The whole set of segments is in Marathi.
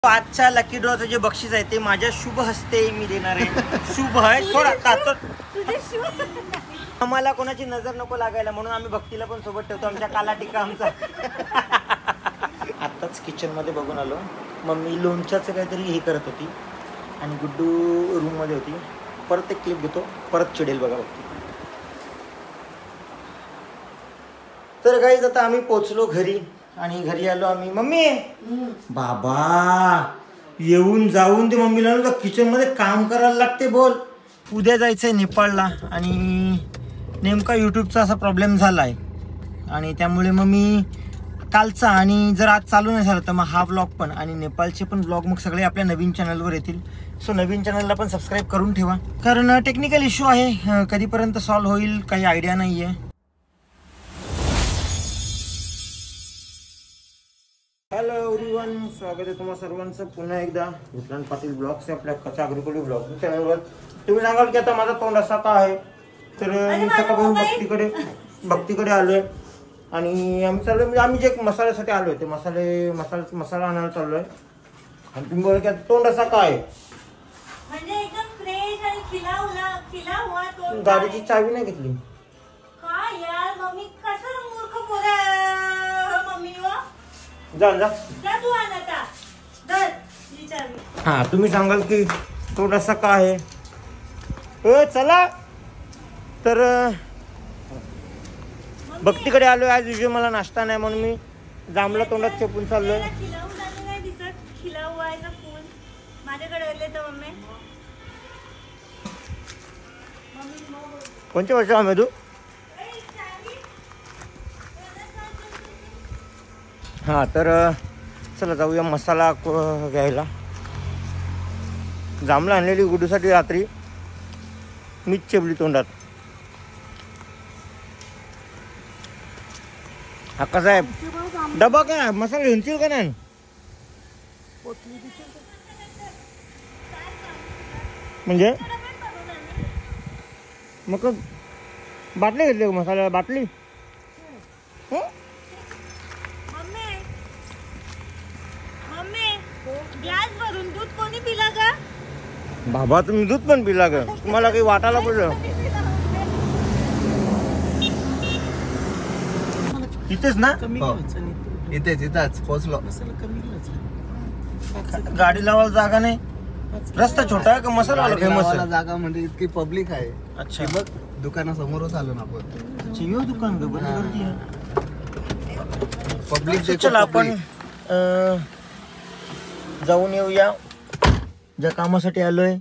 आजच्या लकी ड्रॉचं जे बक्षीस आहे ते माझ्या शुभ हस्ते मी देणार आहे. शुभ आहे सोडा आम्हाला कोणाची नजर नको लागायला म्हणून आम्ही भक्तीला पण सोबत ठेवतो. आमच्या काला टिक्का आमचा. आत्ताच किचन मध्ये बघून आलो. मम्मी लोणच्याचं काहीतरी हे करत होती आणि गुड्डू रूम मध्ये होती. परत एक क्लिप घेतो, परत चिडेल बघा भक्ती. तर गाईज आता आम्ही पोचलो घरी आणि घरी आलो आम्ही. मम्मी बाबा येऊन जाऊन ते मम्मीला किचन मध्ये काम करायला लागते. बोल उद्या जायचंय नेपाळला आणि नेमका यूट्यूबचा असा प्रॉब्लेम झाला आहे आणि त्यामुळे मग मी कालचा आणि जर आज चालू नाही झालं तर मग हा व्लॉग पण आणि नेपाळचे पण व्लॉग मग सगळे आपल्या नवीन चॅनलवर येतील. सो नवीन चॅनलला पण सबस्क्राईब करून ठेवा कारण टेक्निकल इश्यू आहे. कधीपर्यंत सॉल्व्ह होईल काही आयडिया नाही आहे. हॅलो एव्हरीवन, स्वागत आहे तुम्हा सर्वांचं पुन्हा एकदा विक्रांत पाटील ब्लॉग्स आपल्या कच्चा अग्रिकोली ब्लॉग चॅनलवर. तुम्ही सांगाल की आता माझा तोंड असा का आहे तर मी सकाळपासून भक्तीकडे आलोय आणि आम्ही चाललोय म्हणजे आम्ही जे मसाल्यासाठी आलोय ते मसाला आणायला चाललोय आणि तुम्ही बोल की तोंड असा का आहे म्हणजे एकदम फ्रेश आणि खिला हुआ तोंड. गाडीची चावी नाही घेतली काय यार मम्मी कसं मूर्ख पोरं मम्मी व जा तू आण आता धर ही चावी. हा तुम्ही सांगाल की तोंड असा का आहे. चला तर भक्तीकडे आलोय. आज विजय मला नाश्ता नाही म्हणून मी जांभळा तोंडात चेपून चाललोय. खिला हुआ आहे ना फूल माझ्याकडे आले तर मम्मी कोणत्या वर्ष आम्ही तू हा तर चला जाऊया मसाला घ्यायला. जांभळा आणलेली गुडूसाठी रात्री मीच चेपली तोंडात. हक्का साहेब डबा काय मसाला घेऊन का नाही म्हणजे मग बाटली घेतली मसाला बाटली. ग्लास भरून दूध कोणी पिला का बाबा. तुम्ही दूध पण पिला का तुम्हाला काही वाटायला पडलं इथेच ना इथेच पोहोचलो. गाडी लावायला जागा नाही. रस्ता छोटा आहे का मसाला फेमस जागा म्हणजे इतकी पब्लिक आहे. अच्छा बघ दुकानासमोरच आलो ना आपण. जिओ दुकान का बंद गर्दी आहे पब्लिक. चला आपण जाऊन येऊया ज्या कामासाठी आलोय,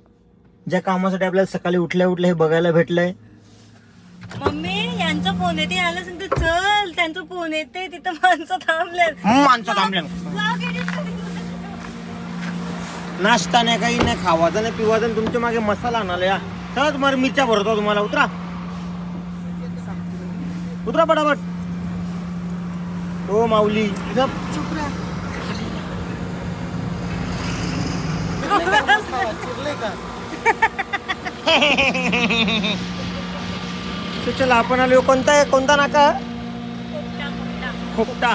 ज्या कामासाठी आपल्याला सकाळी उठल्या हे बघायला भेटलंय. मम्मी यांचा फोन येते आलं सांगते चल त्यांचा फोन येते तिथं माणसं थांबले. नाश्ता नाही काही नाही खावायचं नाही पिवायचं नाही तुमच्या मागे मसाला आणाला या. चला तुम्हाला मिरच्या भरतो तुम्हाला. उतरा उतरा पटापट. हो माऊली चला आपण आलो. कोणता नाका खोपटा.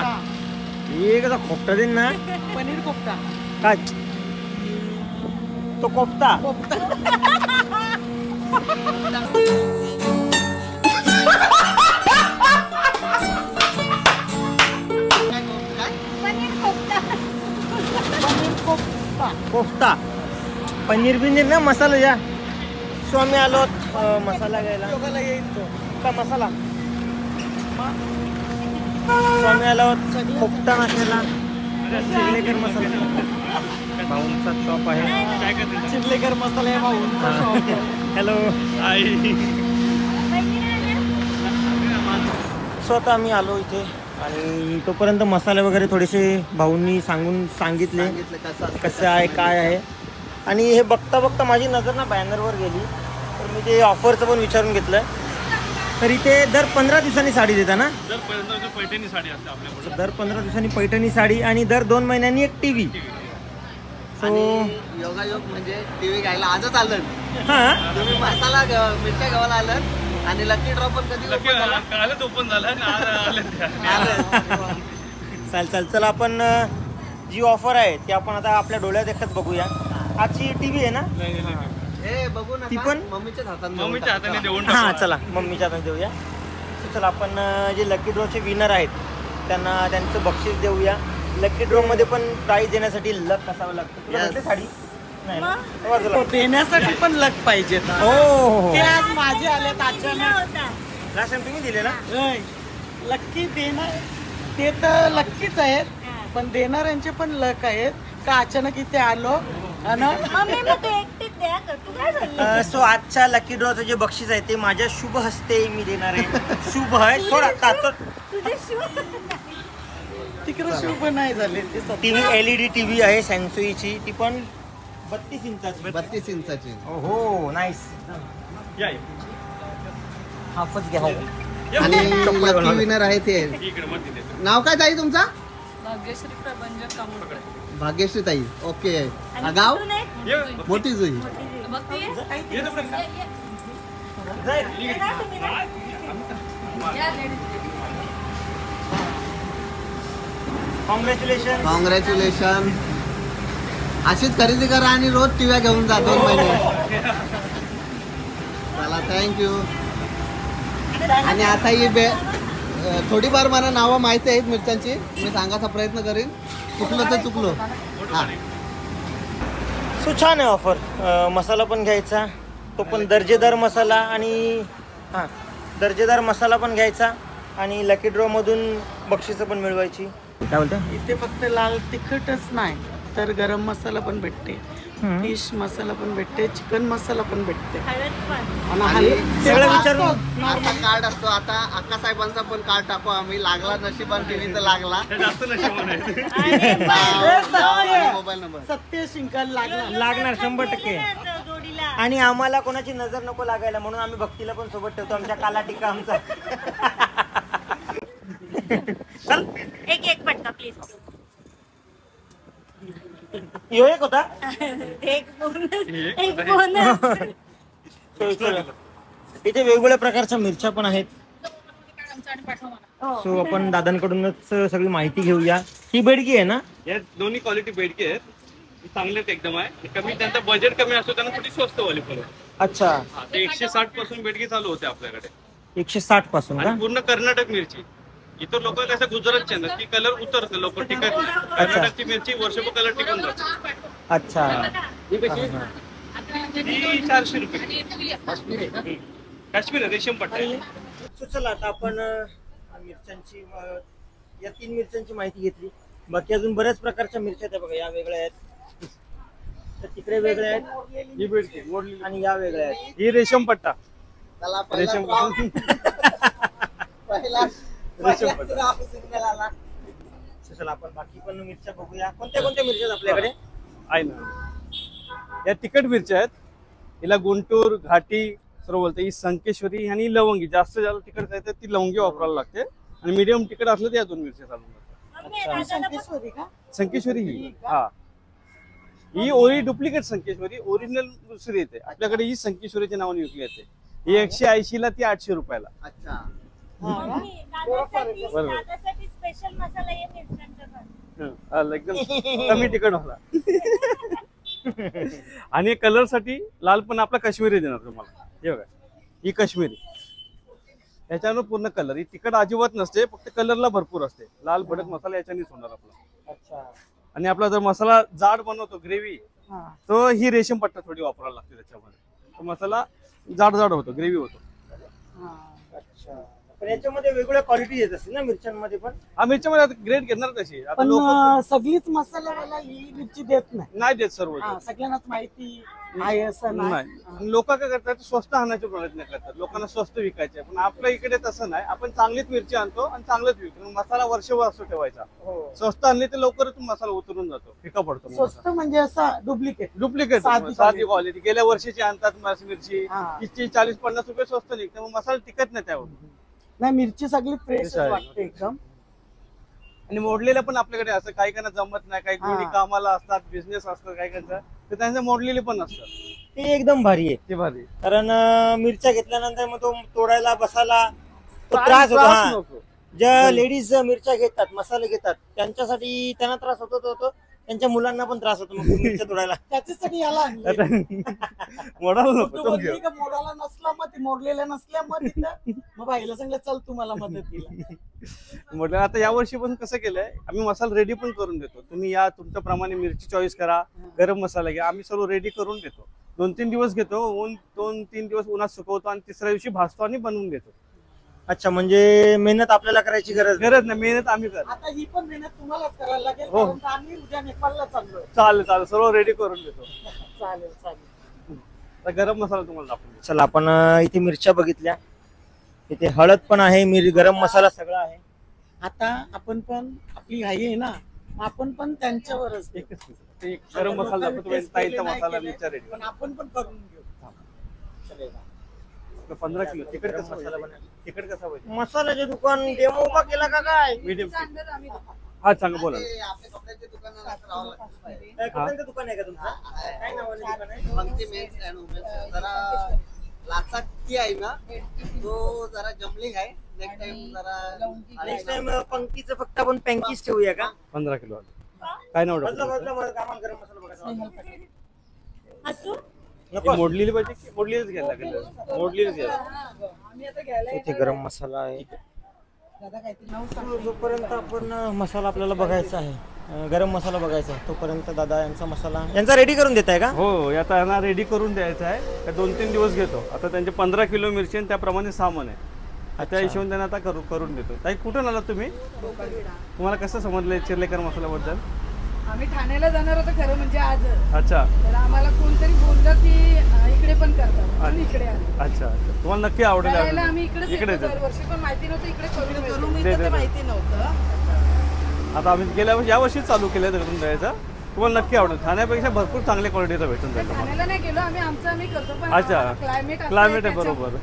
एक खोपटा देईन ना पनीर कोफ्ता काय तो कोफ्ता. कोफ्ता पनीर बिनीर ना मसाला या. सो आम्ही आलो मसाला घ्यायला का मसाला. सो आम्ही आलो कोफ्ता नाश्त्याला. चिरलेकर मसाला भाऊंचा शॉप आहे. चिरलेकर मसाला आहे भाऊंचा शॉप. हॅलो सो आता आम्ही आलो इथे आणि तोपर्यंत मसाले वगैरे थोडेसे भाऊंनी सांगितले कसं आहे काय आहे. आणि हे बघता माझी नजर ना बॅनरवर गेली तर मी ते ऑफरचं पण विचारून घेतलं. तर इथे दर 15 दिवसांनी साडी देता ना. पैठणी साडी असते आपल्याकडे. दर 15 दिवसांनी पैठणी साडी आणि दर 2 महिन्यांनी एक टीव्ही. सो योगायोग म्हणजे टीव्ही घ्यायला आजच आलं. हा तुम्ही मसाला मिरच्या घ्यायला आलं आणि लकी ड्रॉ पण कधी कालच ओपन झालं. चाल चला आपण जी ऑफर आहे ती आपण आता आपल्या डोळ्यात देखत बघूया. आजची टीव्ही आहे ना, हे बघू ती ना पण मम्मीच्या हातात मम्मीच्या हाताने देऊन हां टाकू. चला मम्मीच्या हातात देऊया. So, चला आपण जे लकी ड्रॉचे विनर आहेत त्यांना त्यांचं बक्षीस देऊया. लकी ड्रॉ मध्ये पण प्राईज देण्यासाठी लक असावं लागतं. तुला Yes. भेटली साडी नाही ना? मग? बाजूला. देण्यासाठी पण लक पाहिजे ना. हो ते आज माझे आले दिला अचानक. होता. लास्ट टाइम तुम्ही दिले ना. लक्की देणार ते तर लक्कीच आहेत, पण देणाऱ्यांचे पण लक आहेत का अचानक इथे आलो आणि मम्मी मग तू एकटीच द्या कर. तू काय झालं सो आजच्या लकी ड्रॉचं जे बक्षीस आहे ते माझ्या शुभ हस्ते मी देणार आहे. शुभ आहे थोडा तुझे शिव तिकडे शुभ नाही झाले ते सत्य. टीव्ही LED टीव्ही आहे सॅमसंगची, ती पण 32 इंचाची. 32 इंचाची. हो नाईस. या हाफच घ्या हो. आणि लकी विनर आहे ते. इकडे मग तिथे नाव काय ताई तुमचा? भाग्यश्री प्रबंधक कामोडकर. भाग्यश्री ताई. ओके. आणि गाव तू नाही? ये. मोठी जुई. बघते ये तो पण. तुम्ही नाही? कॉंग्रॅच्युलेशन. कॉंग्रॅच्युलेशन. अशीच खरेदी करा आणि रोज टीव्या घेऊन जा 2 महिने. चला थँक्यू. आणि आता ही थोडीफार मला नावं माहिती आहेत मिरच्यांची, मी सांगायचा प्रयत्न करीन. चुकलो तर चुकलो. हां सो छान आहे ऑफर. मसाला पण घ्यायचा, तो पण दर्जेदार मसाला. आणि हां दर्जेदार मसाला पण घ्यायचा आणि लकी ड्रॉमधून बक्षिसं पण मिळवायची. काय बोलता? इथे फक्त लाल तिखटच नाही तर गरम मसाला पण भेटते, फिश मसाला पण भेटते, चिकन मसाला पण भेटते. हळद पण. आणि आणि सगळं विचारून आता कार्ड असतो. आता अक्का साहेबांचा पण कार्ड टाकू आम्ही. लागला नशिबान टीव्ही तर लागला. हे जास्त नशिबान आहे. आणि मोबाईल नंबर. सत्य शिंकायला लागला. लागणार 100%. जोडीला आणि आम्हाला कोणाची नजर नको लागायला म्हणून आम्ही भक्तीला पण सोबत ठेवतो. आमच्या काला टिका आमचा. चल एक पटका प्लीज. यो एक होता. एक बोनस. इथे वेगवेगळ्या प्रकारच्या मिरच्या पण आहेत. हो. सो आपण दादांकडूनच सगळी माहिती घेऊया. ही बेडगी आहे ना. या दोन्ही क्वालिटी बेडके आहेत. चांगले आहेत एकदम आहे. कमी त्यांचा बजेट कमी असतो त्यांना थोडी स्वस्त वाली पण. अच्छा हा, ते 160 पासून बेडके चालू होते आपल्याकडे. 160 पासून का. आणि पूर्ण कर्नाटक मिरची. इतर लोक कसं गुजरातचे ना की कलर उतरते लोक टिकत नाही. कर्नाटकची मिरची वर्षभर कलर टिकून जाते. अच्छा ही कशी? ही 400 रुपये. काश्मीर रेशीम पट्टा आहे. सो चला आता आपण मिरच्यांची या 3 मिरच्यांची माहिती घेतली. बाकी अजून बऱ्याच प्रकारच्या मिरच्या आहेत बघा. या वेगळ्या आहेत, तर तिकडे वेगळ्या आहेत, ही बेडकी मोडली. आणि या वेगळ्या आहेत. ही रेशीम पट्टा. चला रेशीम So, चला आपण बाकी पण मिरच्या बघूया. कोणत्या कोणत्या मिरच्या आहेत आपल्याकडे. आहे ना. या तिखट मिरच्या आहेत. हिला गुंटूर घाटी सर्व बोलते. ही संकेश्वरी आणि लवंगी. जास्त तिखट आहे तर ती लवंगी वापरायला लागते. आणि मीडियम तिखट असलं तर या 2 मिरच्या चालून जातात. संकेश्वरी का? संकेश्वरी ही हा ही ओरी डुप्लिकेट संकेश्वरी. ओरिजिनल दुसरी येते आपल्याकडे. ही संकेश्वरीच्या नावाने विकली येते. ही 180 ला ती 800 रुपयाला. अच्छा. दादासाठी स्पेशल मसाला आहे मिरच्यांचा पण. एकदम कमी तिखट होता. आणि कलर साठी लाल पण आपला काश्मीरी देणार तुम्हाला. हे बघा ही काश्मीरी. याच्यावर पूर्ण कलर. ही तिखट अजिबात नसते, फक्त कलरला भरपूर असते. लाल भडक मसाला याच्यानेच होणार आपला. अच्छा आणि आपला जर मसाला जाड बनवतो ग्रेव्ही, तो ही रेशीम पट्टा थोडी वापरायला लागते त्याच्यामध्ये. तो मसाला जाड जाड होतो, ग्रेव्ही होतो. अच्छा. पण याच्यामध्ये वेगवेगळ्या क्वालिटी येत असतील ना मिरच्यांमध्ये पण. हा मिरच्यामध्ये आता ग्रेड घेणार कशी आता पण लोक सगळीच मसालावाला ही मिरची देत नाही. नाही देत सर्व. हा, सगळ्यांनाच माहिती आहे असं नाही. नाही. लोक काय करतात स्वस्त आणण्याचे प्रयत्न करतात. लोकांना स्वस्त विकायचे. पण आपल्या इकडे तसं नाही. आपण चांगलीच मिरची आणतो आणि चांगलंच विकतो. मसाला वर्षभर असतो ठेवायचा. स्वस्त आणले तर लवकरच मसाला उतरून जातो, फिका पडतो. स्वस्त म्हणजे असा डुप्लिकेट. डुप्लिकेट साधी क्वालिटी. गेल्या वर्षीची आणतात मिरची. तिची 40-50 रुपये स्वस्त निघते. मग मसाला टिकत नाही त्यावर. नाही, मिरची सगळी फ्रेश आहे. वाटते एकदम. आणि मोडलेलं पण आपल्याकडे असं काही काहींना जमत नाही. काही कोणी कामाला असतात, बिझनेस असतात काही काहींचा, तर त्यांचे मोडलेले पण असतात. ते एकदम भारी आहे. ते भारी. कारण मिरच्या घेतल्यानंतर मग तो तोडायला बसायला तो त्रास होतो. हा. ज्या लेडीज मिरच्या घेतात, मसाले घेतात, त्यांच्यासाठी त्यांना त्रास होतो, त्यांच्या मुलांना पण त्रास होतो मग मिरच्या तोडायला. त्याच्यासाठी याला आणलंय. मोडाला तू नको तो बोलली घेऊ. का मोडाला नसला मग ती मोडलेल्या नसल्या मग तिथं मग बाईला सांगलं चल तुम्हाला मदतीला. म्हटलं आता यावर्षी पण कसं केलंय, आम्ही मसाला रेडी पण करून देतो. तुम्ही या, तुमच्याप्रमाणे मिरची चॉईस करा, गरम मसाला घ्या, आम्ही सर्व रेडी करून देतो. 2-3 दिवस घेतो, 2-3 दिवस उन्हात सुकवतो आणि तिसऱ्या दिवशी भाजतो आणि बनवून देतो. अच्छा, म्हणजे मेहनत आपल्याला करायची गरज नाही, मेहनत आम्ही करतो. आता ही पण मेहनत तुम्हालाच करायला लागेल हो. कारण आम्ही उद्या नेपाळला चाललोय. चालेल सर्व रेडी करून देतो. चालेल. आता गरम मसाला तुम्हाला दाखवतो. चला, आपण इथे मिरच्या बघितल्या, इथे हळद पण आहे, गरम मसाला सगळा आहे. आता आपण पण आपली घाई आहे ना, आपण पण त्यांच्यावरच देऊ. ते गरम मसाला दाखवतो, ताईचा मसाला मिरच्या रेडी. पण आपण पण करून घेऊ. 15 किलो तिखट कसा मसाला बनवायचा? तिखट कसा पाहिजे? मसाल्याचे दुकान डेमो उभा केला का काय? मीडियम. हा सांगा, बोला. आपल्या कपड्याच्या दुकानात राहावं लागतं. कपड्यांचं दुकान आहे का तुमचं? काय नावाने दुकान आहे? पंक्ती मेन्स अँड वुमेन्स. जरा लाचाकी आहे ना, तो जरा जमलिंग आहे. नेक्स्ट टाइम जरा नेक्स्ट टाइम पंक्तीचं फक्त आपण 35 ठेवूया का? 15 किलो काय नाव बदला टाकतो? बदला मग आम्हाला गरम मसाला बघायचा. असू नको. मोडलेली पाहिजे की मोडलेलीच घ्यायला लागेल? मोडलेलीच घ्यायला. इथे गरम मसाला आहे. जोपर्यंत आपण मसाला आपल्याला बघायचा आहे, गरम मसाला बघायचा आहे, तोपर्यंत दादा यांचा रेडी करून देत आहे का? हो, आता यांना रेडी करून द्यायचं आहे. 2-3 दिवस घेतो. आता त्यांचे 15 किलो मिरची आणि त्याप्रमाणे सामान आहे. त्या हिशोबाने त्यांना आता करून देतो. ताई, कुठून आलात तुम्ही? तुम्हाला कसं समजलं चिर्लेकर मसाल्याबद्दल? आम्ही ठाण्याला जाणार होतो खरं म्हणजे आज. अच्छा तर आम्हाला कोणतरी बोललं की इकडे पण करतात म्हणून इकडे आलो. अच्छा, तुम्हाला नक्की आवडेल. करायला आम्ही इकडेच इकडे येतो दरवर्षी, पण माहिती नव्हतं इकडे करून दे, मिळतं दे. ते माहिती नव्हतं. आता आम्ही यावर्षी चालू केलं करून द्यायचं. तुम्हाला नक्की आवडेल. खाण्यापेक्षा भरपूर चांगल्या क्वालिटीचं भेटून जाईल तुम्हाला. ठाण्याला नाही गेलो आम्ही करतो, पण अच्छा, क्लायमेट क्लायमेट आहे बरोबर.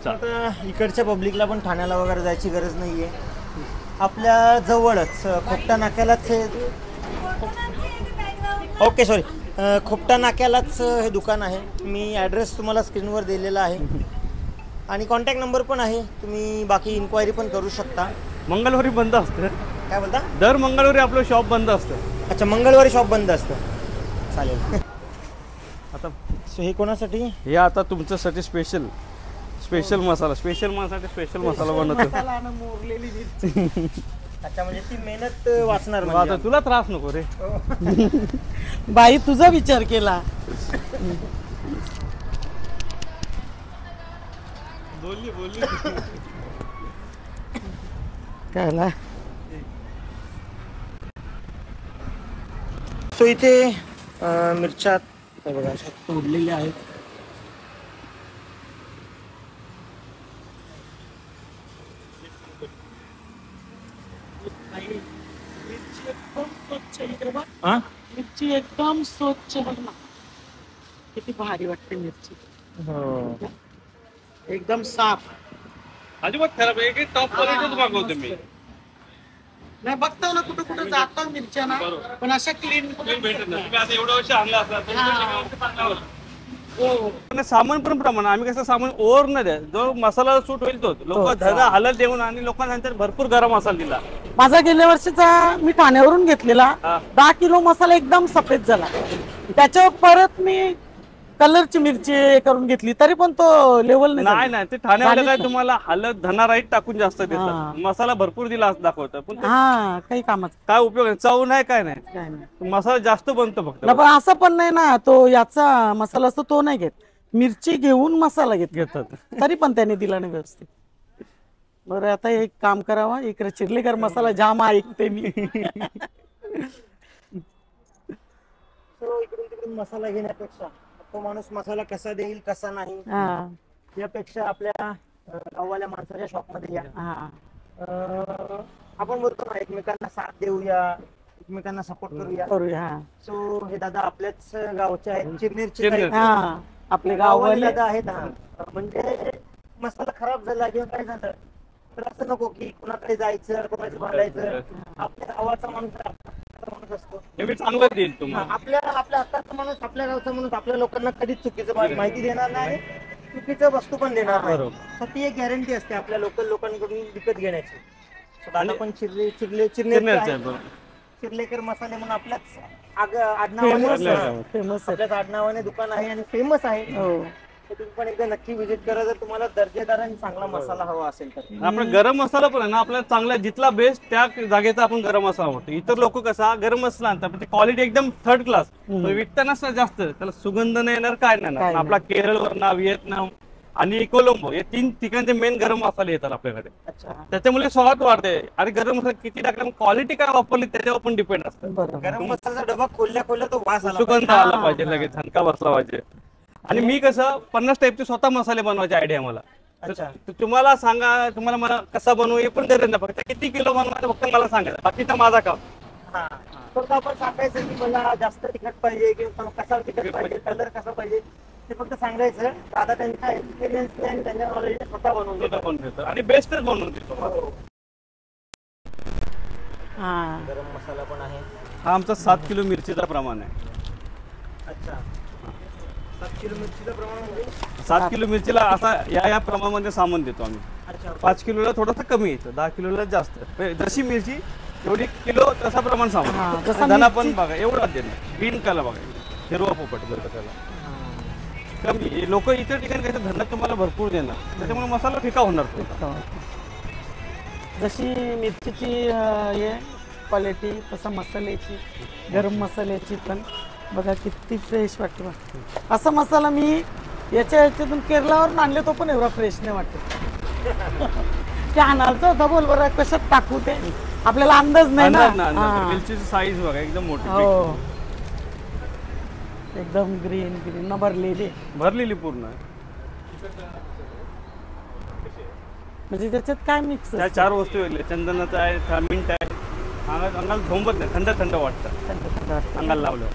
आता इकडच्या पब्लिकला पण ठाण्याला वगैरे जायची गरज नाहीये. आपल्या जवळच खोपटा नाक्यालाच ओके सॉरी खोपटा नाक्यालाच हे दुकान आहे. मी ॲड्रेस तुम्हाला स्क्रीनवर दिलेला आहे आणि कॉन्टॅक्ट नंबर पण आहे. तुम्ही बाकी इन्क्वायरी पण करू शकता. मंगळवारी बंद असतं. काय बोलता? दर मंगळवारी आपलं शॉप बंद असतं. अच्छा, मंगळवारी शॉप बंद असतं. चालेल. आता सो हे कोणासाठी? हे आता तुमच्यासाठी स्पेशल मसाला स्पेशल मसाला बनवतो. मसाला आणि मोरलेली मिरची. अच्छा, म्हणजे ती मेहनत वाचणार आता म्हणजे. तुला त्रास नको रे. बाई तुझा विचार केला. बोलली काय ना. सो इथे मिरच्या हे बघा अशा तोडलेल्या आहेत. हा? मिरची एकदम स्वच्छ बघ ना, किती भारी वाटते मिरची. हो. एकदम साफ. अजिबात खराब आहे. टॉप क्वालिटीच मागवतो मी. नाही बघता ना कुठं कुठं जातात मिरच्या ना, पण अशा क्लीन भेटत नाही. तुम्ही आता एवढं वर्ष आणला असला हो. पण सामान पण प्रमाण आम्ही कसं सामान ओव्हर नाही द्या. जो मसाला सूट होईल तो लोक धना हलत देऊन आणि लोकांना नंतर भरपूर गरम मसाला दिला. माझा गेल्या वर्षीचा मी ठाण्यावरून घेतलेला 10 किलो मसाला एकदम सफेद झाला. त्याच्यावर परत मी कलरची मिरची करून घेतली तरी पण तो लेवल नाही ते ठाण्यावाले काय तुम्हाला हलत धना राईट टाकून जास्त देतात. मसाला भरपूर दिला असं दाखवतं पण ते हा काही कामाचं काय उपयोग नाही. चव नाही काय नाही. काय नाही. मसाला जास्त बनतो फक्त. पण असं पण नाही ना, तो याचा मसाला असतो तो नाही घेत, मिरची घेऊन मसाला घेतात तरी पण त्याने दिला नाही व्यवस्थित. बरं आता एक काम करावा, इकडे चिर्लेकर मसाला जाम ऐकते मी. इकडून तिकडून मसाला घेण्यापेक्षा तो माणूस मसाला कसा देईल कसा नाही यापेक्षा आपल्या गावाल्या माणसाच्या शॉप मध्ये या. आपण बोलतो ना एकमेकांना साथ देऊया, एकमेकांना सपोर्ट करूया. सो हे दादा आपल्याच गावचे आहेत, चिरनेरचे आपले गाववाले दादा आहेत. म्हणजे मसाला खराब झाला किंवा काय झालं तर असं नको की कुणाकडे जायचं कोणाचं भांडायचं. आपल्या गावाचा माणूस असतो, चांगलं देईल तुम्हाला. आपल्या हक्काचा माणूस, आपल्या गावचा माणूस आपल्या लोकांना कधीच चुकीचं माहिती देणार नाही, चुकीचं वस्तू पण देणार नाही. बरोबर. तर ती एक गॅरंटी असते आपल्या लोकल लोकांकडून विकत घेण्याची. So दादा पण चिरनेरचं आहे, बरोबर. चिर्लेकर मसाले म्हणून आपल्याच आडनावाने फेमस आहे. आपल्याच आडनावाने दुकान आहे आणि फेमस आहे. हो. तर तुम्ही पण एकदा नक्की व्हिजिट करा जर तुम्हाला दर्जेदार आणि चांगला मसाला हवा असेल तर. आपण गरम मसाला पण आहे ना आपल्याला चांगला जिथला बेस्ट त्या जागेचा आपण गरम मसाला वापरतो. इतर लोक कसा गरम मसाला आणतात पण क्वालिटी एकदम थर्ड क्लास विकतानाच जास्त त्याला सुगंध नाही येणार काय नाही येणार. आपला केरळ वरना व्हिएतनाम आणि कोलंबो हे 3 ठिकाणचे मेन गरम मसाले येतात आपल्याकडे. अच्छा. त्याच्यामुळे स्वाद वाढते आणि गरम मसाला किती टाकला क्वालिटी काय वापरली त्याच्यावर पण डिपेंड असतं. गरम मसाल्याचा डबा खोलल्या तो वास आला सुगंध आला पाहिजे लगेच झणका बसला पाहिजे. आणि मी कसं 50 टाईपचे स्वतः मसाले बनवायचे आयडिया मला. अच्छा. तर तुम्हाला सांगा तुम्हाला मला कसा बनवू हे पण गरज नाही फक्त किती किलो बनवायचं फक्त मला सांगायचं बाकीचा माझा काम. हा. फक्त आपण सांगायचं की मला जास्त तिखट पाहिजे किंवा कसा तिखट पाहिजे कलर कसा पाहिजे ते फक्त सांगायचं. दादा त्यांचा एक्सपिरियन्स आणि त्यांच्या नॉलेज स्वतः बनवून देतो आणि बेस्टच बनवून देतो. हा. गरम मसाला पण आहे. हा आमचा 7 किलो मिरचीचा प्रमाण आहे. अच्छा. 7 किलो मिरचीचं प्रमाण म्हणजे 7 किलो मिरचीला असा या प्रमाणामध्ये सामान देतो आम्ही. अच्छा. 5 किलोला थोडंसं कमी येतं 10 किलोला जास्त. जशी मिरची एवढी किलो तसा प्रमाण हा, सामान. जसं धना पण मिरची- बघा एवढा देणार ग्रीन कलर बघा हिरवा पोपट बोलतो त्याला कमी. लोक इतर ठिकाणी कसं धना तुम्हाला भरपूर देणार त्याच्यामुळे मसाला फिका होणार तो. जशी मिरचीची हे क्वालिटी तसा मसाल्याची गरम मसाल्याची पण बघा किती फ्रेश वाटतो. असा मसाला मी याच्यातून केरलावरून आणले तो पण एवढा फ्रेश नाही वाटत. ते आणायचं होता बोल बरं कशात टाकू ते आपल्याला अंदाज नाही ना. हा. मिरचीची साईज बघा एकदम मोठी हो एकदम ग्रीन ग्रीन न भरलेली पूर्ण. म्हणजे त्याच्यात काय मिक्स त्या 4 वस्तू वेगळे चंदनाचं आहे मिंट आहे. अंगाला झोंबत नाही थंड थंड वाटतं अंगाला लावलं.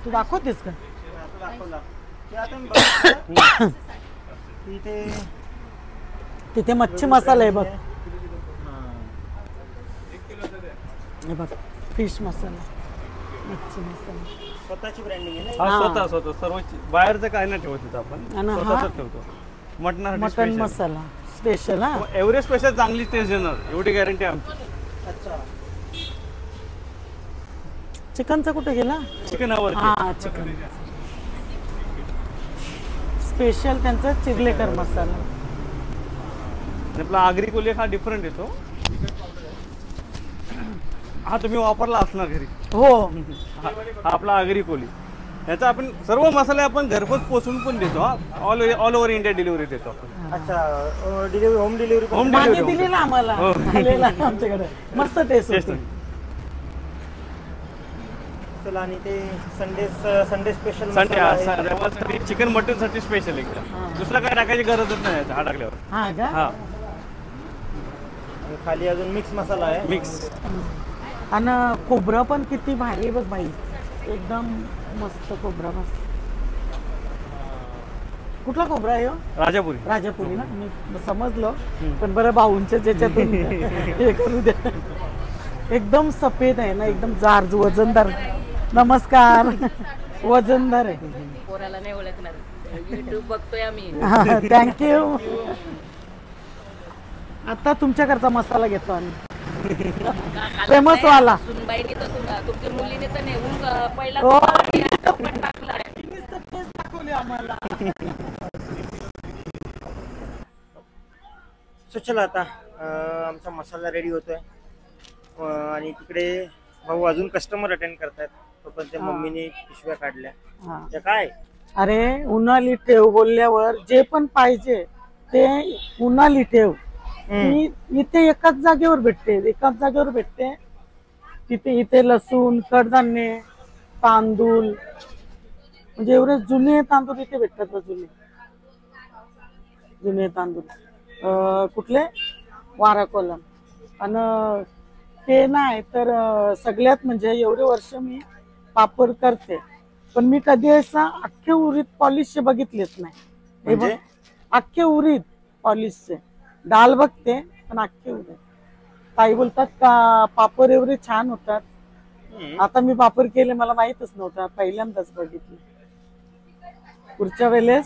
तू दाखवतेस का तिथे मच्छी मसाला आहे बघ. हे बघ फिश मसाला मच्छी मसाला स्वतःची ब्रँडिंग आहे. हा स्वतः सर्व बाहेरचं काय नाही ठेवत तिथं आपण आणि हा स्वतःच ठेवतो. मटन मटणासाठी मसाला स्पेशल. हा एव्हरेस्ट स्पेशल चांगली टेस्ट येणार एवढी गॅरंटी आमची. अच्छा. चिकनचा कुठे गेला चिकनावर हा चिकन स्पेशल त्यांचा चिर्लेकर मसाला. आपला आगरी कोली हा डिफरंट येतो. हा तुम्ही वापरला असणार घरी. हो हा आपला आगरी कोली याचा आपण सर्व मसाले आपण घरपोच पोचून पण देतो. ऑल ओव्हर इंडिया डिलिव्हरी देतो आपण. अच्छा. होम डिलिव्हरी होम मागे डिलिव्हरी दिली ना आम्हाला आलेला आमच्याकडे मस्त टेस्ट होती. चला. आणि ते Sunday special Sunday chicken mutton साठी स्पेशल एकदम दुसरा काय टाकायची गरजच नाही हा टाकल्यावर. हा का हा खाली अजून मिक्स मसाला आहे. मिक्स. आणि खोबरं पण किती भारी बघ बाई एकदम मस्त खोबरा. बघ कुठला खोबरा आहे हो? राजापुरी ना. मी समजलो पण बरं भाऊंच्या ज्याच्यातून हे करू द्या. एकदम सफेद आहे ना एकदम जाड वजनदार. नमस्कार. वजनदार आहे. पोराला नाही ओळखणार YouTube बघतोय आम्ही. थँक्यू. आता तुमच्याकडचा मसाला घेतो आम्ही फेमस वाला. सुनबाईने तर तुमच्या मुलीने तर नेऊन पहिला हो. टाकलाय. सो चला आता आमचा मसाला रेडी होतोय आणि तिकडे भाऊ अजून कस्टमर अटेंड करतायत. पण त्या मम्मीने पिशव्या काढल्या. त्या काय अरे उन्हाळी ठेव बोलल्यावर जे पण पाहिजे ते उन्हाळी ठेव. इथे एकाच जागेवर भेटते. तिथे इथे लसूण कडधान्य तांदूळ म्हणजे एवढे जुने तांदूळ इथे भेटतात. जुने तांदूळ कुठले वारा कोलम. आणि ते नाही तर सगळ्यात म्हणजे एवढे वर्ष मी पापड करते पण मी कधी असा अख्खे उरीत पॉलिशचे बघितलेच नाही. हे बघ अख्खे उरीत पॉलिशचे डाल बघते पण अख्खे उरीत. ताई बोलतात का पापड एवढे छान होतात आता मी वापर केले, मला माहितच नव्हतं, पहिल्यांदाच बघितली. पुढच्या वेळेस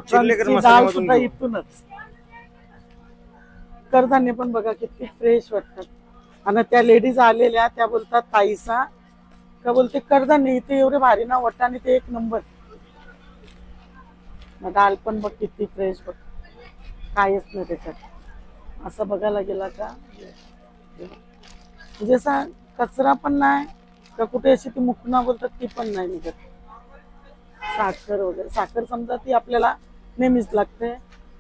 चिल्लेकर पापडांची डाळ मसाल्यामधून सुद्धा घेऊ. इथूनच. कडधान्य पण बघा किती फ्रेश वाटतात. आणि त्या लेडीज आलेल्या त्या बोलतात ताईसा का बोलते कडधान्य इथे एवढे भारी ना वाटाणे ते एक नंबर. डाळ पण बघ किती फ्रेश बघ, कायच नाही त्याच्यात. असं बघायला गेला का जसा कचरा पण नाही का कुठे अशी ती मुकना बोलतात ती पण नाही निघत. साखर वगैरे, साखर समजा ती आपल्याला नेहमीच लागते,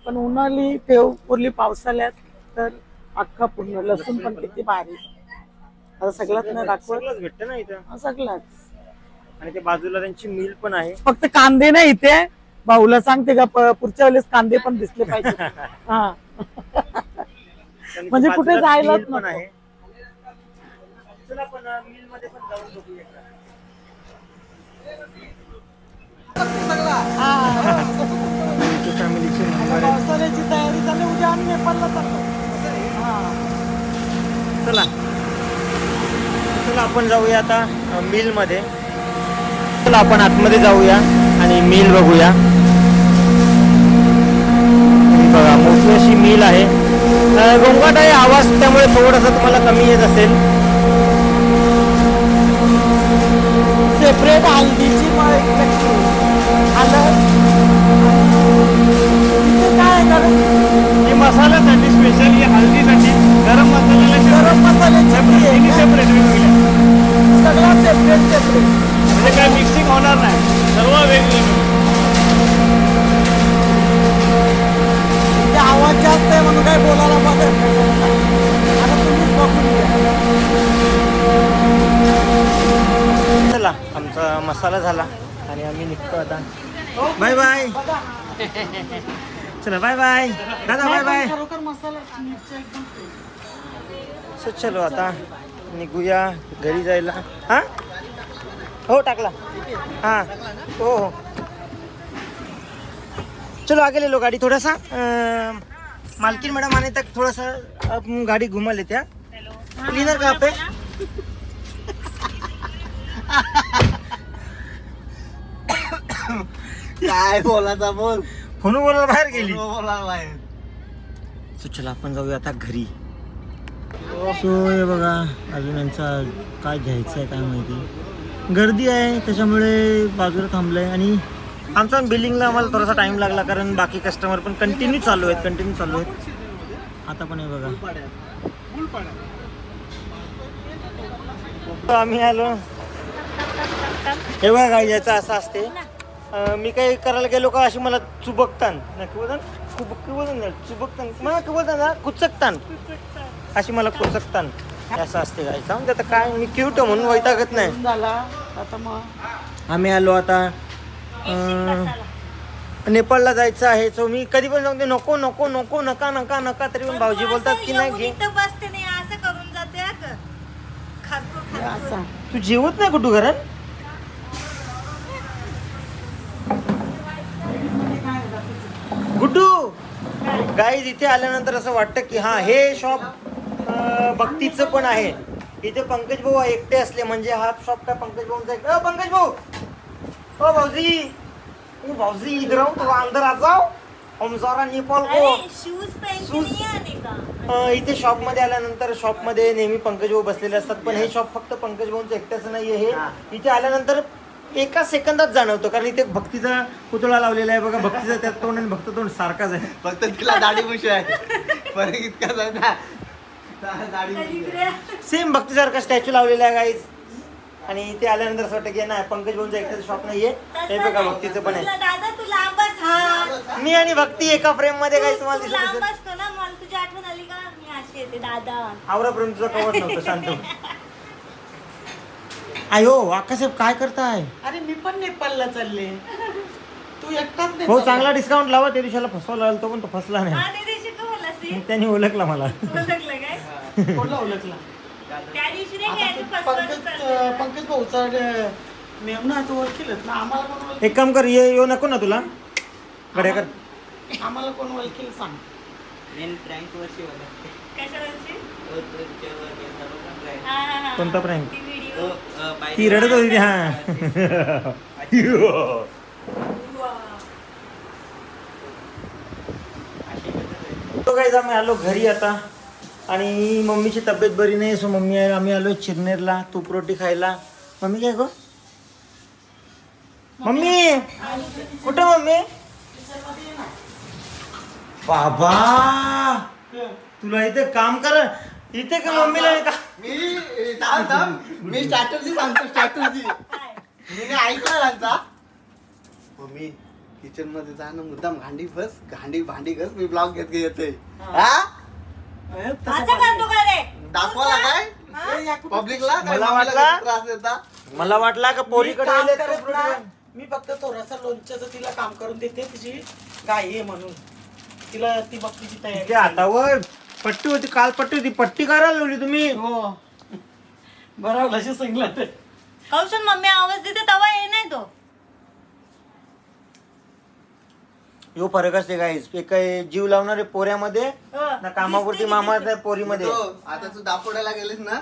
पण उन्हाळी ठेव पुरली पावसाळ्यात तर अख्खा पूर्ण. लसूण पण किती भारी, आता सगळ्यात नाही दाखवत, सगळंच भेटतं ना इथं. सगळ्याच. आणि ते बाजूला त्यांची मिल पण आहे. फक्त कांदे नाही इथे, भाऊला सांगते का पुढच्या वेळेस कांदे पण दिसले पाहिजे. हा म्हणजे कुठे जायलाच पण नको. आहे. चला पण मिल मध्ये पण जाऊन बघू एकदा. फॅमिलीचे मेंबर आहेत. पावसाळ्याची तयारी झाली, उद्या आम्ही नेपाळला चाललो. चला चला आपण जाऊया आता मिल मध्ये. चला आपण आतमध्ये जाऊया आणि मिल बघूया. बघा मोठी अशी मिल आहे. गोंगाट आहे आवाज, त्यामुळे थोडासा तुम्हाला कमी येत असेल. सेपरेट हळदीची हळद काय गरम ही मसाल्यासाठी स्पेशल, ही हळदीसाठी, गरम मसाल्याची सेपरेट वेगवेगळ्या, सगळा सेपरेट सेपरेट, म्हणजे काय मिक्सिंग होणार नाही, सर्व वेगवेगळं. आवाज जास्त आहे म्हणून काय बोलायला बघत नाही. आता तुम्हीच बघून घ्या. चला आमचा मसाला झाला आणि आम्ही निघतो आता. Bye bye. चला बाय बाय दादा, बाय बाय. खरोखर मसाला मिरच्या एकदम चलो आता निघूया घरी जायला. हा हो टाकला. हा हो हो चलो आगे ले लो गाड़ी थोड़ा सा. मालकिन मैडम आने तक थोड़ा सा अब गाड़ी घुमा लेते हैं. क्लीनर कहाँ पे? काय बोलायचा बोल, फोन बोलायला बाहेर गेली. बोलायला बाहेर. सो चला आपण जाऊया आता घरी. सो हे बघा अजून यांचा काय घ्यायचं आहे काय माहिती. गर्दी आहे त्याच्यामुळे बाजूला थांबलंय. आणि आमचा बिलिंगला आम्हाला थोडासा टाइम लागला, कारण बाकी कस्टमर पण कंटिन्यू चालू आहेत. आता पण हे बघा आम्ही आलो. हे बघा काय यायचं असं असते. मी काही करायला गेलो का अशी मला चुबकतान कुचकतान अशी मला कुचकतान असं असते. काय सांग आता काय मी क्यूट म्हणून वैतागत नाही. झाला. आता मग आम्ही आलो आता. नेपाळला जायचं आहे. सो मी कधी पण सांगते नको नको नको नका नका नका, तरी पण भाऊजी बोलतात की नाही घे. बसते नाही असं करून जाते. असा तू जेवत नाही कुठं घरात? गुड्डू गाईज इथे आल्यानंतर असं वाटतं की हा हे शॉप भक्तीचं पण आहे. इथे पंकज भाऊ एकटे असले म्हणजे हा शॉप काय पंकज भाऊंचा. पंकज भाऊ, ओ भाऊजी, ओ भाऊजी इधर आओ, तो अंदर आ जाओ. हम जरा नेपाल को शूज पहन इथे शॉप मध्ये आल्यानंतर शॉप मध्ये नेहमी पंकज भाऊ बसलेले असतात, पण हे शॉप फक्त पंकज भाऊंचं एकट्याचं नाहीये. हे इथे आल्यानंतर एका सेकंदात जाणवतं, कारण इथे भक्तीचा पुतळा लावलेला आहे बघा. भक्तीचा त्यात तोंड आणि भक्त तोंड सारखाच आहे. फक्त तिला दाढी मुशी आहे, फरक इतकाच आहे ना. दाढी सेम भक्तीसारखा स्टॅच्यू लावलेला आहे गाईज. आणि इथे आल्यानंतर असं वाटतं की नाही पंकज भाऊंचं एकट्याचं शॉप नाहीये. हे बघा भक्तीचं पण आहे. दादा तू लांब बस. हा मी आणि भक्ती एका फ्रेम मध्ये काही तुम्हाला तू दिसत लांब असेल. बसतो ना, मला तुझी आठवण आली का मी अशी येते दादा. आवरा फ्रेम तुझा कवर नव्हतं शांत. आयो आकाशसाहेब काय करताय? अरे मी पण नेपाळला चालले, तू एकटाच नाही हो चालला. चांगला डिस्काउंट लावा. त्या दिवसाला फसवला तो पण तो फसला नाही. हा ते दिवशी का बोललास ते? त्यांनी ओळखला मला. ओळखलं काय? कोणला ओळखला? त्या दिवशी नाही आता घ्यायचं ते फसवणूक चाललेलं. पंकज भाऊचा मेवना तो ओळखीलच ना. आम्हाला कोण ओळखील? एक काम कर, ये येऊ नको ना तुला गड्या कर. आम्हाला कोण ओळखील सांग. कशावरची? हा, हा, हा. कोणता prank? ती व्हिडिओ ती रडत होती हा. तो काय आम्ही आलो घरी आता आणि मम्मीची तब्येत बरी नाही सो आम्ही आलो चिरनेरला तूप रोटी खायला. मम्मी काय गो मम्मी कुठं मम्मी? बाबा तुला इथे काम कर इथे का मम्मीला का मी स्टार्टरची सांगतो स्टार्टरची मी ऐकला त्यांचा. मम्मी किचन मध्ये जा ना मुद्दाम भांडी घस मी ब्लॉग घेत येते. असं करतो का रे? दाखवाला काय पब्लिकला मला वाटला का पोरीकडे आले तर मी फक्त थोडासा लोणच्याचं तिला काम करून देते तिची गाय आहे म्हणून तिला ती बघतीची तयारी. हातावर पट्टी होती काल पट्टी करायला लावली तुम्ही. हो बरोबर लशी सांगला ते कौशन मम्मी आवाज देते तवा ये नाही तो. यो फरक असते गाईस एक जीव लावणारे पोऱ्यामध्ये ना कामापुरती मामा पोरीमध्ये. आता तू दापोड्याला गेलीस ना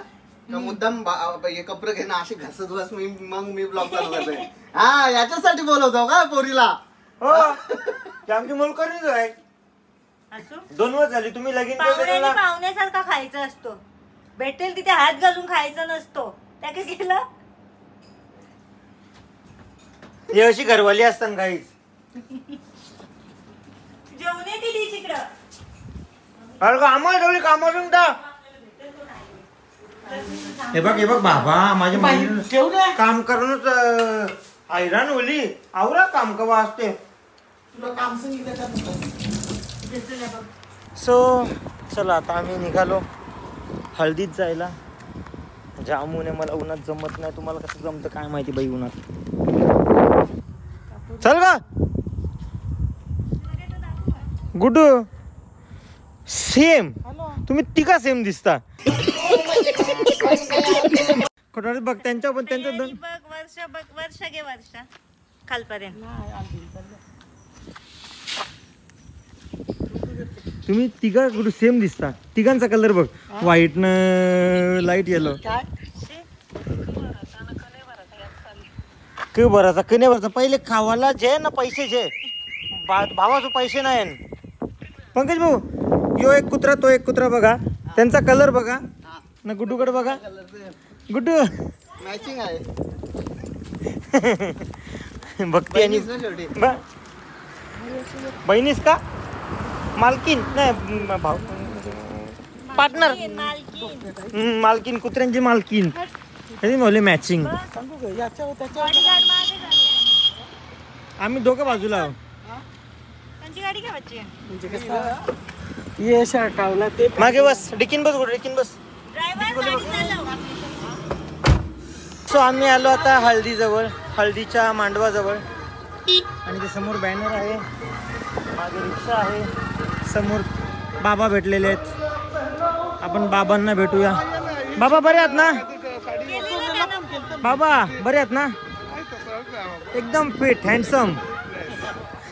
का मुद्दाम कपडे घेणं असे घसत बस मग मी ब्लॉग चालू करते. हा याच्यासाठी बोलवतो का पोरीला. हो आमची मुल करीच आहे. 2 वर्ष झाली तुम्ही लगीन पाहुण्याने पाहुण्यासारखा खायचं असतो. भेटेल तिथे हात घालून खायचं नसतो. त्या काय केलं हे अशी घरवाली असतात गाईस. जेवण दिली तिकडं आम्हाला ठेवली कामातून हे बघ बाबा माझ्या ठेवले काम करूनच हैराण होली. आवरा काम कवा असते तुला काम सांगितलं. सो चला आता आम्ही निघालो हळदीत जायला. जाम ऊन आहे मला उन्हात जमत नाही. तुम्हाला कसं जमतं काय माहिती बाई उन्हात. चल का गुड्डू सेम तुम्ही तिघा सेम दिसता. बघ त्यांच्या पण त्यांच्या दोन वर्ष घे वर्ष खालपर्यंत. तुम्ही तिघा गुड्डू सेम दिसता. तिघांचा कलर बघ व्हाईट न लाईट येलो क बराचा कने बराचा पहिले खावाला जे ना पैसे जे भावाचं पैसे नाही. पंकज भाऊ यो एक कुत्रा तो एक कुत्रा बघा त्यांचा कलर बघा ना गुड्डूकडे बघा. गुड्डू मॅचिंग आहे भक्ती आणि बहिणीस का मालकीन नाही भाऊ पार्टनर मालकीन कुत्र्यांची मालकीन बोलले मॅचिंग. आम्ही दोघं बाजूला आहोत. गाडी काय बच्चे म्हणजे कसं ये शर्ट टावला ते मागे बस डिकीन बस गुड डिकीन बस. सो आम्ही आलो आता हळदीजवळ हळदीच्या मांडवाजवळ आणि ते समोर बॅनर आहे मागे रिक्षा आहे समोर बाबा भेटलेले आहेत. आपण बाबांना भेटूया. बाबा बरे आहात ना? बाबा बरे आहात ना? एकदम फिट हँडसम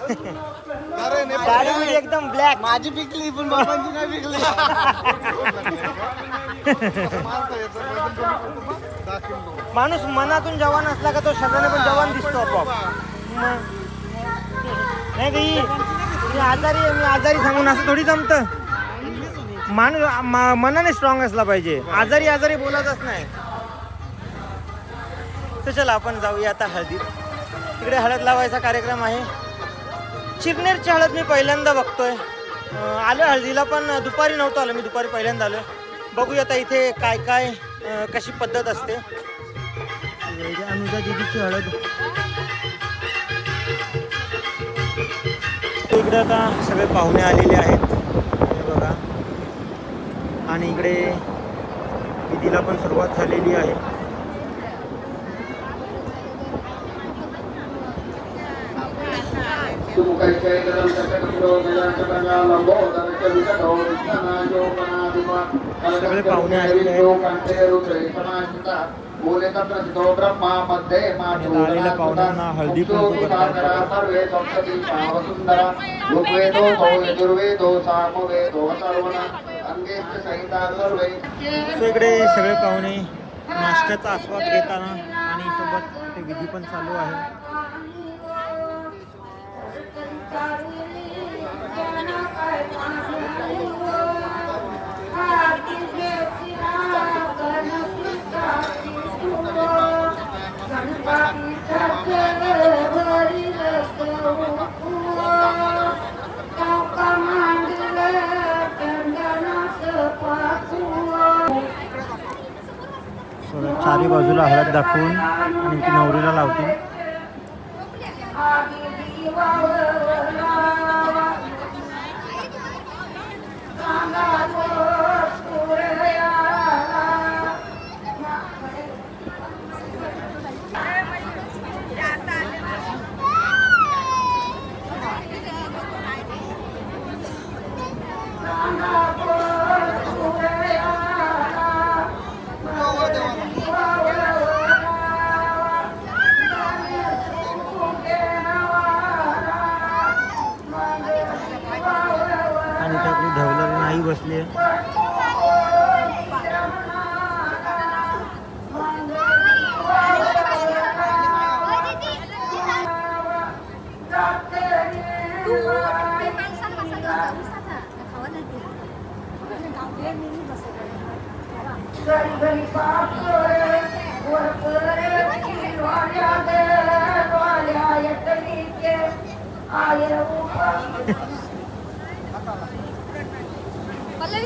दाढी एकदम ब्लॅक. माझी पिकली पण बाबांची नाही पिकली. माणूस मनातून जवान असला का तो शरीराने पण जवान दिसतो आपोआप. नाही मी आजारी सांगून असं थोडी जमतं. माणूस मनाने स्ट्रॉंग असला पाहिजे. आजारी बोलायचंच नाही. तर चला आपण जाऊया आता हळदीत. तिकडे हळद लावायचा कार्यक्रम आहे. चिरनेरची हळद मी पहिल्यांदा बघतोय. आलो हळदीला पण दुपारी नव्हतं आलो मी. दुपारी पहिल्यांदा आलो. बघूया आता इथे काय काय कशी पद्धत असते. अनुजा दीदीची हळद इकडे आता सगळे पाहुणे आलेले आहेत हे बघा. आणि इकडे दीदीला पण सुरुवात झालेली आहे. सगळे पाहुणे आलेले आहेत. आलेल्या पाहुण्यांना हळदी कुंकू करतात. सो इकडे सगळे पाहुणे नाश्त्याचा आस्वाद घेताना आणि सोबत ते विधी पण चालू आहे. चारी बाजूला हळद दाखवून आणि ती नवरीला लावते. आणि त्यातली धवलर नाही बसली.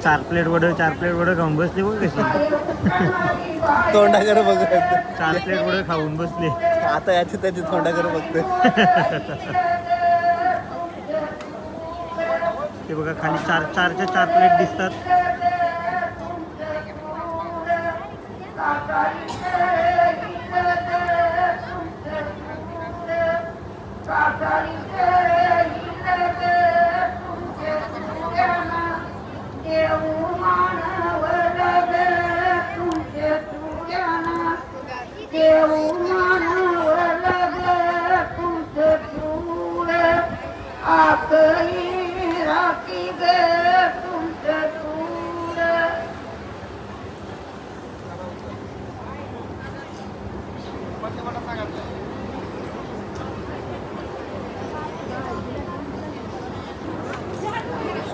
चार प्लेट वडे खाऊन बसले बघ कशी. तोंडाकडे बघत 4 प्लेट वडे खाऊन बसले. आता याची त्याची तोंडाकडे बघते. ते बघा खाली 4 प्लेट दिसतात.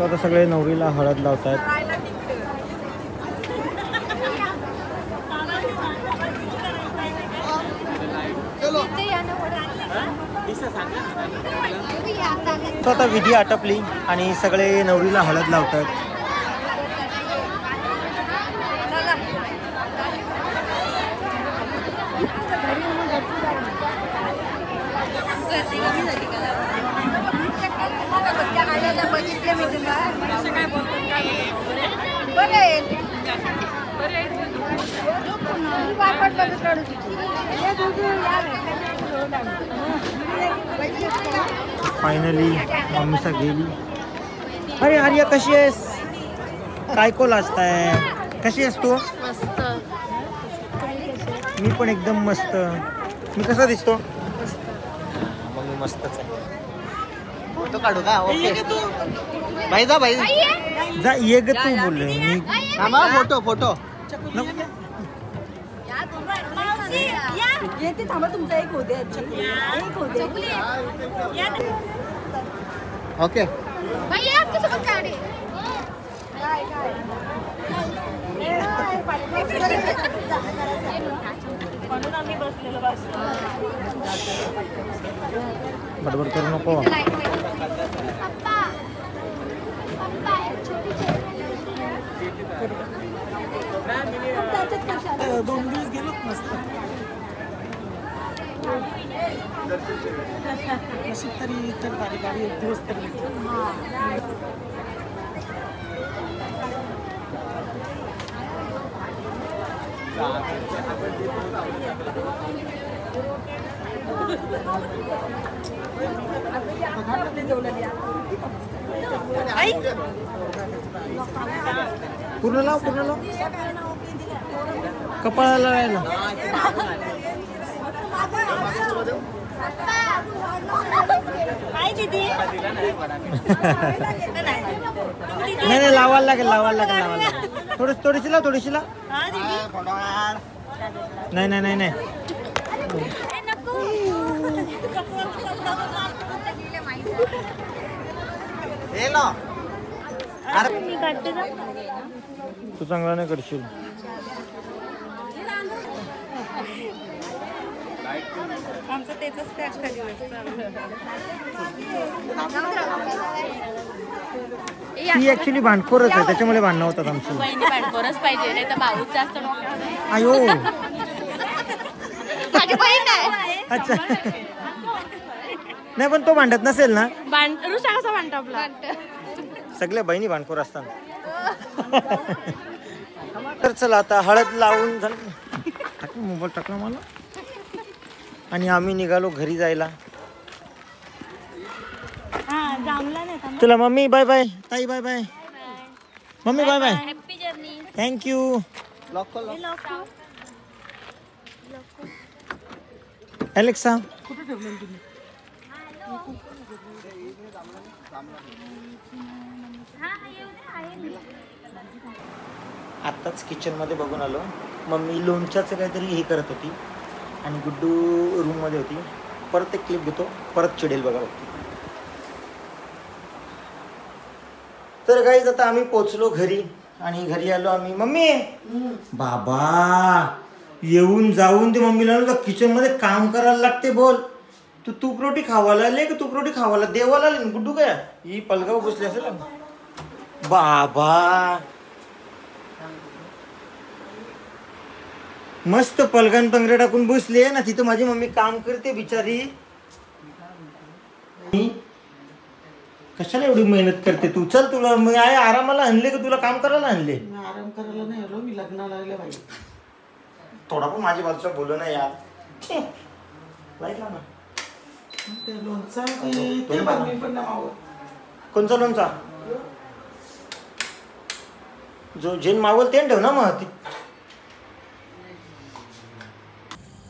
आता सगळे नवरीला हळद लावतात. तो आता विधी आटपली आणि सगळे नवरीला हळद लावतात. फायनली मम्मीसा गेली. अरे आर्या कशी आहेस? काय को लाजताय? कशी आहेस तू? मस्त. मी पण एकदम मस्त. मी कसा दिसतो? मग मी मस्तच आहे. फोटो काढू का? ओके भाई जा भाई जा ये ग तू बोलले मी. थांबा फोटो येते थांबा तुमचा एक होते. एक होते. ओके म्हणून आम्ही बसलेलो बडबड करू नको. दोन दिवस गेलो मस्त. नशीब तरी तर गाडी एक दिवस तरी. पूर्ण लाव कपाळाला राहिला. काय दीदी? नाही लावायला लागेल. थोडीशी लाव. हा दीदी नाही नाही नाही नाही मी काढते का? तू चांगला नाही करशील. आमचं तेच असते अख्खा दिवस. ती ऍक्च्युली भांडखोरच आहे, त्याच्यामुळे भांडणं होतात आमची. बहिणी भांडखोरच पाहिजे नाही तर भाऊच जास्त नको. आयो माझी बहीण आहे. अच्छा नाही पण तो भांडत नसेल ना. ऋषा कसा भांडतो आपला? सगळ्या बहिणी भांडखोर असतात. तर चला आता हळद लावून झालं. मोबाईल टाकला मला आणि आम्ही निघालो घरी जायला. हा जमला नाही का? तुला मम्मी बाय बाय, ताई bye bye, mummy bye bye, happy journey. Thank you. Alexa कुठे ठेवलं तुम्ही? आत्ताच किचन मध्ये बघून आलो. मम्मी लोणच्याचं काहीतरी हे करत होती आणि गुड्डू रूम मध्ये होती. परत एक क्लिप घेतो, परत चिडेल बघा बघती. तर गाईज आता आम्ही पोचलो घरी आणि घरी आलो आम्ही. मम्मी बाबा येऊन जाऊन ते मम्मीला किचन मध्ये काम करायला लागते. बोल तू तूप रोटी खावायला आले का तूप रोटी खावायला देवाला आले ना गुड्डू काय ही पलगाव बसली असेल बाबा. मस्त पलगन पंगरे टाकून बसली आहे ना तिथं. माझी मम्मी काम करते बिचारी. कशाला एवढी मेहनत करते तू? चल तुला मी आहे आरामाला आणले का तुला काम करायला आणले? मी आराम करायला नाही आलो, मी लग्नाला आले पाहिजे. थोडा पण माझ्या बाजूला बोलू ना यार. लाईट लाव ना. ते लोणचं ते पण मी पण नाही मावत. कोणचा लोणचा? जो जेन मावल ते ठेव ना मग.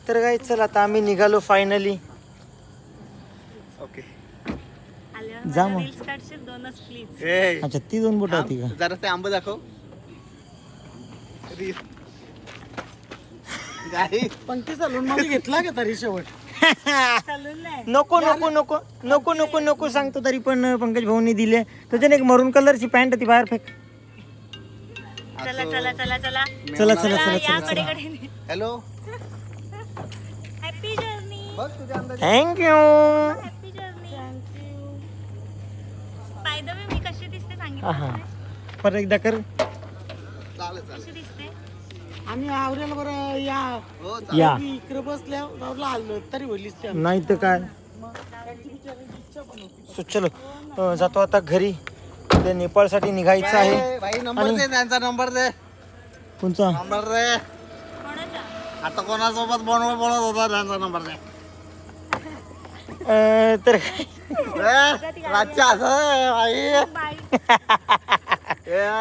तर काय चल आता आम्ही निघालो फायनली. ओके जा मग. रील्स काढशील दोनच प्लीज. अच्छा ती दोन बोट होती का? जरा ते आंबा दाखव. पंक्ती चालून मध्ये घेतला का तरी शेवट? चालून नाही. नको नको नको नको नको नको सांगतो तरी पण पंकज भाऊनी दिले. त्याच्याने एक मरून कलरची पॅन्ट ती बाहेर फेक. चला चला चला चला चला चला चला या चला कडे चला. कडे. Hello happy journey. बघ तुझ्या अंदाज. Thank you. Happy journey. By the way मी कशी दिसते हा सांगितलं? परत एकदा कर. चालेल चालेल. कशी दिसते? आम्ही आवऱ्याला बरं या हो या मी इकडे बसल्या गावला आलो तरी होलीच त्या. नाही तर काय. सो चलो जातो आता घरी. ते नेपाळसाठी निघायचं आहे. भाई नंबर दे त्यांचा नंबर दे. कोणचा? नंबर दे. कोणाचा? आता कोणासोबत बोलत होता त्यांचा नंबर दे. तर रातच्या असं भाई बाय.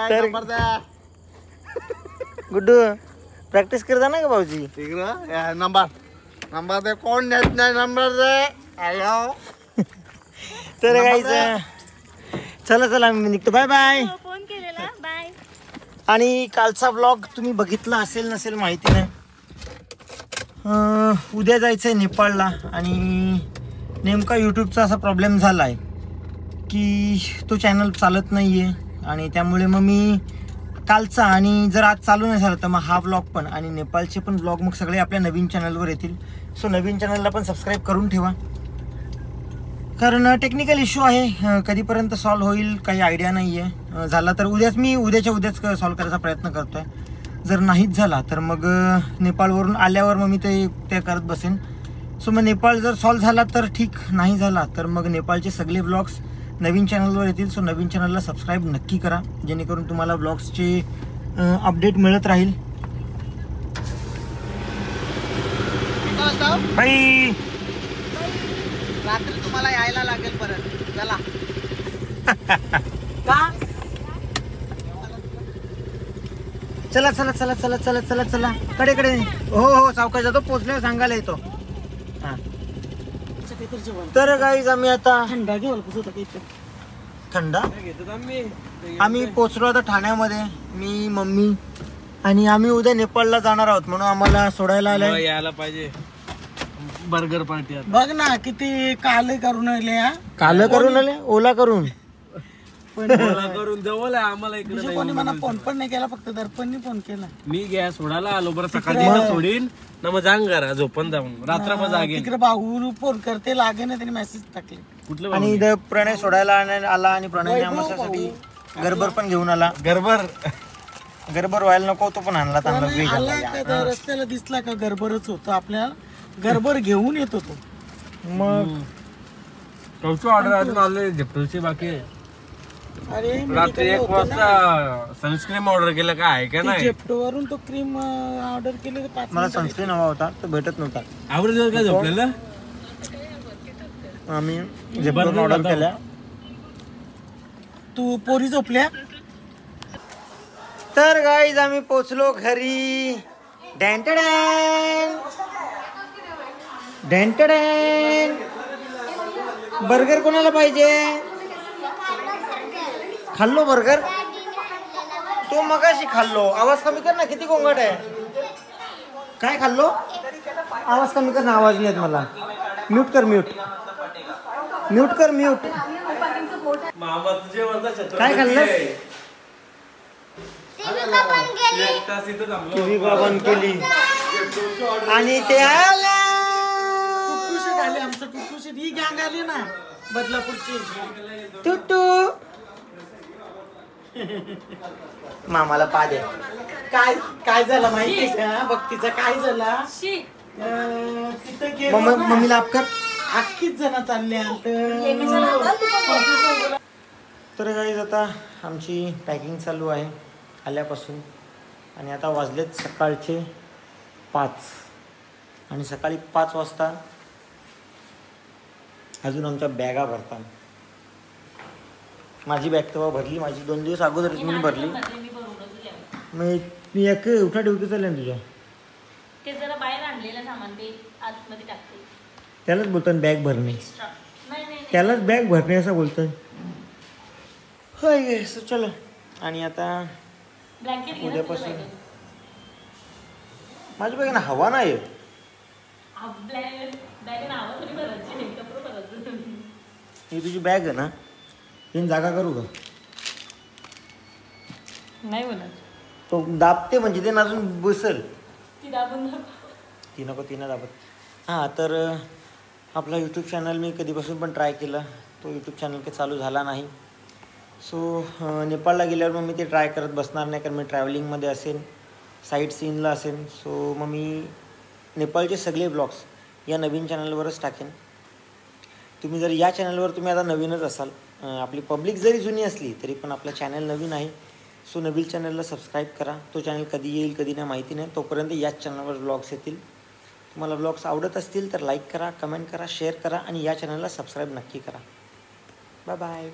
तर- नंबर द्या. गुड्डू प्रॅक्टिस करता ना का भाऊजी? तिकडं नंबर नंबर दे. कोण देत नाही नंबर दे. हॅलो तर काहीच चला चला मी निघतो. Bye bye. फोन केलेला. बाय. आणि कालचा व्लॉग तुम्ही बघितला असेल नसेल माहिती नाही. उद्या जायचं आहे नेपाळला आणि नेमका यूट्यूबचा असा प्रॉब्लेम झाला आहे की तो चॅनल चालत नाही आहे आणि त्यामुळे मग मी कालचा आणि जर आज चालू नाही झालं तर मग हा व्लॉग पण आणि नेपाळचे पण व्लॉग मग सगळे आपल्या नवीन चॅनलवर येतील. सो नवीन चॅनलला पण सबस्क्राईब करून ठेवा कारण टेक्निकल इश्यू आहे. कधीपर्यंत सॉल्व होईल काही आयडिया नाही आहे. झाला तर उद्याच्या उद्याच सॉल्व करायचा प्रयत्न करतो आहे. जर नाहीच झाला तर मग नेपाळवरून आल्यावर मग मी ते करत बसेन. सो मग नेपाळ जर सॉल्व झाला तर ठीक, नाही झाला तर मग नेपाळचे सगळे व्लॉग्स नवीन चॅनलवर येतील. सो नवीन चॅनलला सबस्क्राईब नक्की करा जेणेकरून तुम्हाला व्लॉग्सचे अपडेट मिळत राहील. बाई. रात्री तुम्हाला यायला लागेल परत. चला चला चला चला चला चला चला चला कडे कडे. हो हो सावकाश जातो. पोचल्यावर सांगायला येतो. हां तर गाईज आम्ही आता थंडा घेऊन कसं होतं काही थंडा आम्ही पोचलो आता ठाण्यामध्ये. मी मम्मी आणि आम्ही उद्या नेपाळला जाणार आहोत म्हणून आम्हाला सोडायला आलंय. यायला पाहिजे बर्गर पार्टी. बघ ना किती काले करून आले हा. काल करून आले ओला करून. करून जवळ आहे आम्हाला तुझ्या कोणी मला फोन पण नाही केला, फक्त दर्पणनी फोन केला. मी गॅस सोडायला आलो बरं सकाळी सोडीन ना मग जांग करा झोपण जाऊन रात्र जागे. तिकडे भाऊ फोन करते लागे ना, त्यांनी मेसेज टाकले. कुठलं आणि इथं प्रणय सोडायला आला आणि प्रणयने आमच्यासाठी गरबर पण घेऊन आला. गरबर व्हायला नको तो पण आणला चांगला. आला का रस्त्याला दिसला का गरबरच होतं, आपल्याला गरबर घेऊन येत होतो. मग कौशल ऑर्डर अजून आले झेप्टोची बाकी. अरे रात्री 1 वाजता सनस्क्रीन ऑर्डर केलं काय आहे का नाही. जेप्टो वरून तो क्रीम ऑर्डर केले 5 मला सनस्क्रीन हवा होता तो भेटत नव्हता. आवडत काय झोपलेलं. आम्ही जेप्टो ऑर्डर केल्या. तू पोरी झोपल्या. तर गाईज आम्ही पोचलो घरी. डॅन बर्गर कोणाला पाहिजे. खाल्लो बर्गर तो मगाशी खाल्लो. आवाज कमी कर ना, किती गोंगाट आहे. काय खाल्लो आवाज कमी कर ना, आवाज नाही येत मला. म्यूट कर म्यूट काय खाल्लंस. टीव्ही बंद केली आणि ते आले. टुकटुशीत आले आमचं. टुकटुशीत ही गँग आली ना बदलापूरची. टुटू मामाला पा दे. काय काय झालं माहिती का भक्तीचं काय झाला. तिथं गेलो ना, मम्मीला आप कर. अख्खीच जण चालल्या. तर गाईज आता आमची पॅकिंग चालू आहे आल्यापासून. आणि आता वाजलेत सकाळचे 5 आणि सकाळी 5 वाजता अजून आमच्या बॅगा भरतात. माझी बॅग तेव्हा भरली, माझी 2 दिवस अगोदरच मी भरली. मी एक उठा ठेवते चालेल तुझ्या. ते जरा बाहेर आणलेलं सामान ते आतमध्ये टाकते. त्यालाच बोलतात बॅग भरणे. नाही त्यालाच बॅग भरणे असं बोलतात. होय सो चलो. आणि आता ब्लँकेट उद्यापासून माझी बॅग ना हवा नाही. ही तुझी बॅग आहे ना, तीन जागा करू का. नाही बोलत तो दाबते म्हणजे ते अजून बसल. ती दाबून ती नको ती ना दाबत. हां तर आपला यूट्यूब चॅनल मी कधीपासून पण ट्राय केला, तो यूट्यूब चॅनल काही चालू झाला नाही. सो नेपाळला गेल्यावर मग मी ते ट्राय करत बसणार नाही, कारण मी ट्रॅव्हलिंगमध्ये असेन, साईट सीनला असेन. सो मग मी नेपाळचे सगळे ब्लॉग्स या नवीन चॅनलवरच टाकेन. तुम्ही जर या चॅनलवर तुम्ही आता नवीनच असाल, आपली पब्लिक जरी जुनी असली तरी पण आपला चॅनल नवीन आहे. सो नवीन चॅनलला सबस्क्राईब करा. तो चॅनल कधी येईल कधी नाही माहिती नाही, तोपर्यंत याच चॅनलवर ब्लॉग्स येतील. तुम्हाला ब्लॉग्स आवडत असतील तर लाईक करा, कमेंट करा, शेअर करा आणि या चॅनलला सबस्क्राईब नक्की करा. Bye bye.